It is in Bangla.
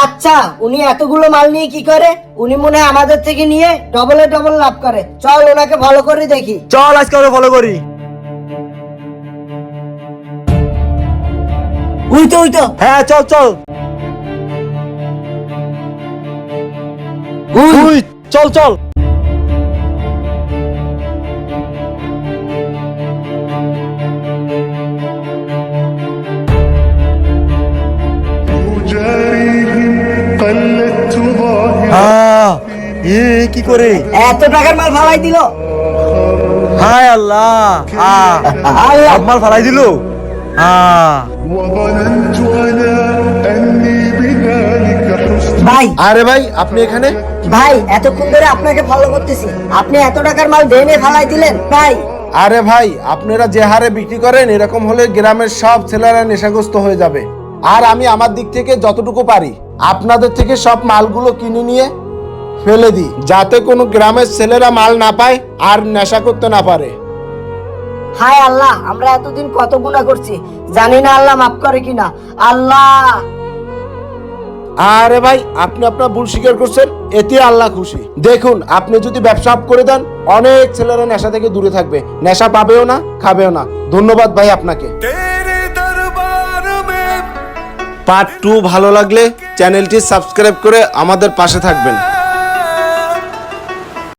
আচ্ছা, উনি এতগুলো মাল নিয়ে কি করে? উনি মনে হয় আমাদের থেকে নিয়ে ডবল লাভ করে। চল ওনাকে ফলো করে দেখি। চল আজকে ওরা ফলো করি। উই তো হ্যাঁ চল চল। উই চল চল। কি করে এত টাকার মাল ফালাই দিল? হায় আল্লাহ, আল্লাহ। সব মাল ফালাই দিল। وظننت أنا أني بذلك حسن ভাই আরে ভাই আপনি এখানে? ভাই এতক্ষণ ধরে আপনাকে ফলো করতেছি, আপনি এত টাকার মাল ভেঙে ফালাই দিলেন ভাই। আরে ভাই আপনারা যে হারে বিক্রি করেন এরকম হলে গ্রামের সব ছেলেরা নেশাগ্রস্ত হয়ে যাবে। আর আমি আমার দিক থেকে যতটুকু পারি আপনাদের থেকে সব মালগুলো কিনে নিয়ে ফেলে দিই, যাতে কোনো গ্রামের ছেলেরা মাল না পায় আর নেশা করতে না পারে। হায় আল্লাহ, আমরা এতদিন কত গুনাহ করছি, জানি না আল্লাহ মাফ করে কিনা। আল্লাহ। আরে ভাই আপনি আপনার ভুল স্বীকার করছেন, এতে আল্লাহ খুশি। দেখুন আপনি যদি ব্যবসা করে দেন অনেক ছেলেরা নেশা থেকে দূরে থাকবে, নেশা পাবেও না খাবেও না। ধন্যবাদ ভাই আপনাকে। পার্ট 2 ভালো লাগলে চ্যানেলটি সাবস্ক্রাইব করে আমাদের পাশে থাকবেন।